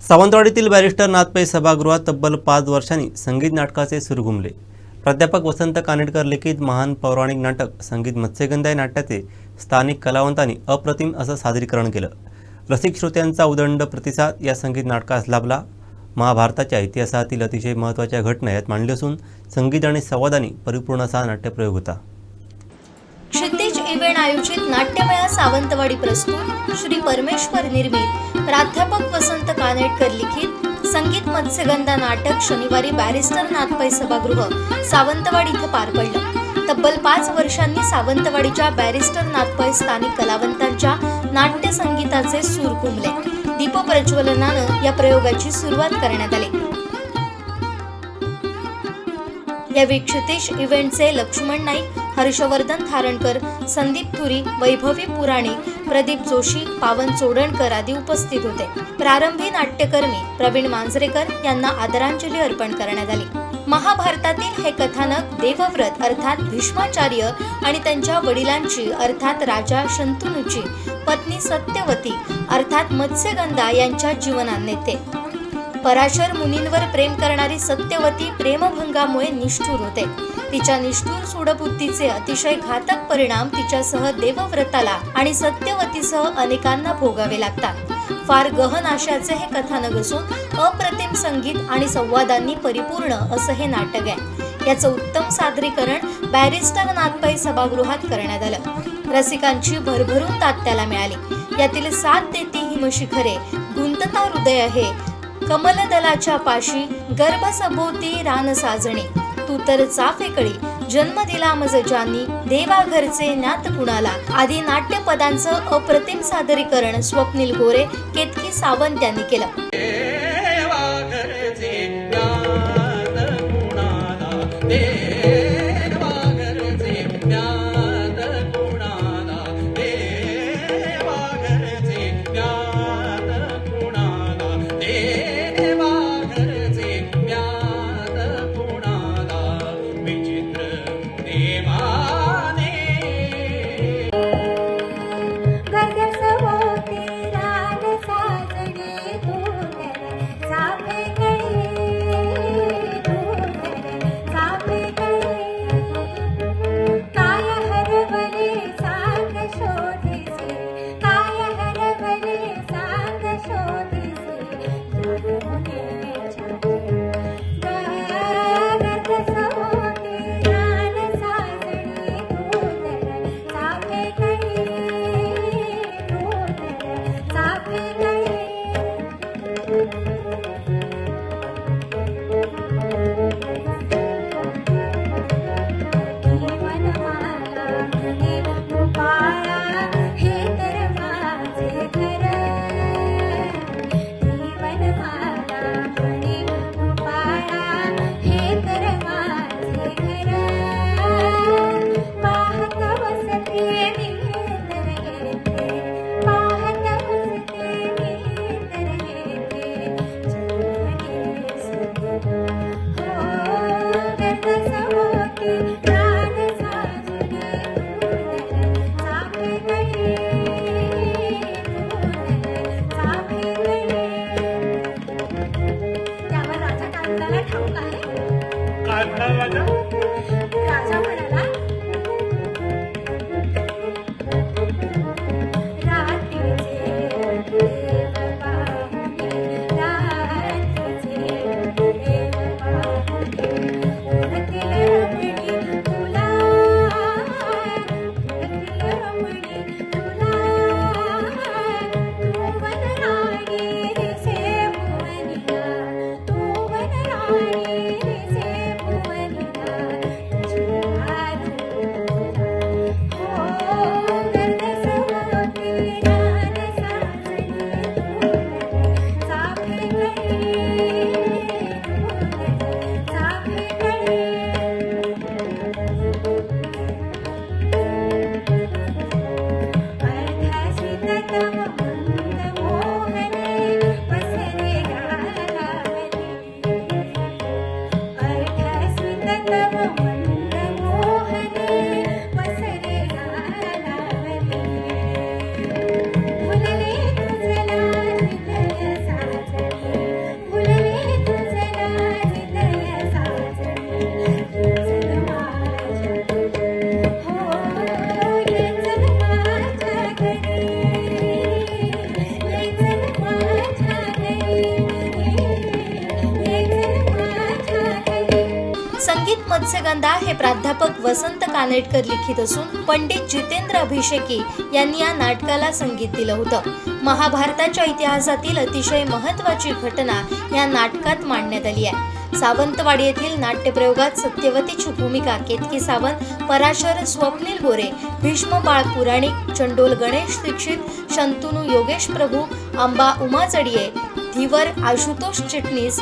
सावंतवाडीतील barrister Nath Pai सभागृहात तब्बल 5 वर्षांनी संगीत नाटकाचे सूर घुमले। प्राध्यापक वसंत कानेटकर लिखित महान पौराणिक नाटक संगीत मत्स्यगंधा या नाट्याचे स्थानिक कलावंतांनी अप्रतिम असं सादरीकरण केलं। रसिक श्रोत्यांचा उदंड प्रतिसाद या संगीत नाटकास लाभला। महाभारताच्या इतिहासातील अतिशय महत्त्वाच्या घटना यात मांडली असून संगीत आणि संवादांनी परिपूर्ण असा नाट्यप्रयोग होता। क्षितिज इव्हेंट आयोजित नाट्यमेळा सावंतवाडी प्रस्तुत श्री परमेश्वर निर्मित प्राध्यापक वसंत कानेटकर लिखित संगीत मत्स्यगंधा नाटक शनिवारी बॅरिस्टर नाथ पै सभागृह सावंतवाडी इथं पार पडलं। तब्बल 5 वर्षांनी सावंतवाडीच्या बॅरिस्टर नाथ पै स्थानिक कलावंतांच्या नाट्य संगीताचे सूर घुमले। दीपप्रज्वलनानं या प्रयोगाची सुरुवात करण्यात आली। यावेळी क्षितिज इव्हेंटचे लक्ष्मण नाईक, हर्षवर्धन थारणकर, संदीप थुरी, वैभवी पुराणिक, प्रदीप जोशी, पावन चोडणकर आदी उपस्थित होते। प्रारंभी नाट्यकर्मी प्रवीण मांजरेकर यांना आदरांजली अर्पण करण्यात आली। महाभारतातील हे कथानक देवव्रत अर्थात भीष्माचार्य आणि त्यांच्या वडिलांची अर्थात राजा शंतनूची पत्नी सत्यवती अर्थात मत्स्यगंधा यांच्या जीवनात नेते। पराशर मुनींवर प्रेम करणारी सत्यवती प्रेमभंगामुळे निष्ठुर होते। तिच्या निष्ठुर सूडबुद्धीचे अतिशय घातक परिणाम तिच्यासह देवव्रताला आणि सत्यवतीसह अनेकांना भोगावे लागतात। फार गहन आशयाचे हे कथानक असून अप्रतिम संगीत आणि संवादांनी परिपूर्ण असं हे नाटक आहे। याचं उत्तम सादरीकरण बॅरिस्टर नाथ पै सभागृहात करण्यात आलं। रसिकांची भरभरून दाद त्याला मिळाली। यातील साथ देती हिमशिखरे, गुंतता हृदय हे, कमलदलाच्या पाशी, गर्भसभोवती रान साजणे, तू तर चाफेकळी, जन्म दिला मज जानी, देवा घरचे ज्ञात कुणाला आदी नाट्यपदांचं अप्रतिम सादरीकरण स्वप्नील गोरे, केतकी सावंत यांनी केलं। संगीत मत्स्यगंधा हे प्राध्यापक वसंत कानेटकर लिखित असून पंडित जितेंद्र अभिषेकी यांनी या नाटकाला संगीत दिलं होतं. महाभारताच्या इतिहासातील अतिशय महत्त्वाची घटना या नाटकात मांडण्यात आली आहे. सावंतवाडी येथील नाट्यप्रयोगात सत्यवतीची भूमिका केतकी सावंत, पराशर स्वप्नील गोरे, भीष्म बाळ पुराणिक, चंडोल गणेश दीक्षित, शंतनू योगेश प्रभू, अंबा उमा चडिये, धीवर आशुतोष चिटणीस,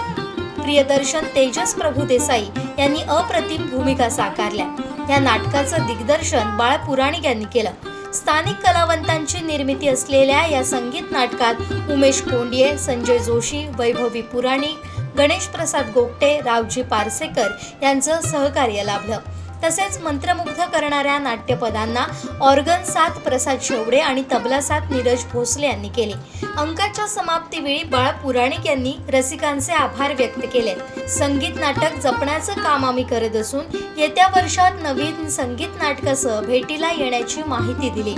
प्रियदर्शन तेजस प्रभू देसाई यांनी अप्रतिम भूमिका साकारल्या. या नाटकाचं दिग्दर्शन बाळ पुराणिक यांनी केलं. स्थानिक कलावंतांची निर्मिती असलेल्या या संगीत नाटकात उमेश कोंडिये, संजय जोशी, वैभवी पुराणिक, गणेश प्रसाद गोगटे, रावजी पारसेकर यांचं सहकार्य लाभलं. तसेच मंत्रमुग्ध करणाऱ्या नाट्यपदांना ऑर्गन साथ प्रसाद शेवडे आणि तबला साथ नीरज भोसले यांनी केले. अंकाच्या समाप्तीवेळी बाळ पुराणिक यांनी रसिकांचे आभार व्यक्त केले. संगीत नाटक जपण्याचं काम आम्ही करत असून येत्या वर्षात नवीन संगीत नाटकासह भेटीला येण्याची माहिती दिली.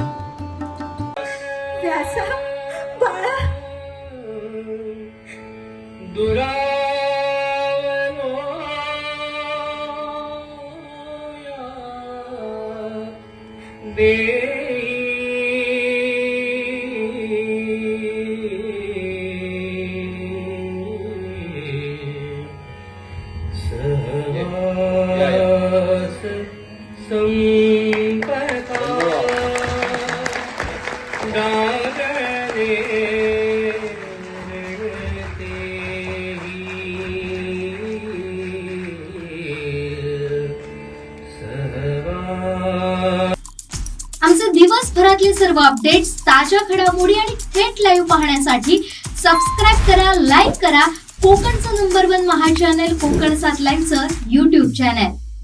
आमचे दिवसभरातले सर्व अपडेट्स, ताज्या घडामोडी आणि थेट लाईव्ह पाहण्यासाठी सबस्क्राईब करा, लाईक करा कोकणचं नंबर 1 महा चॅनल कोकण 7 लाईव्हचं YouTube चॅनल.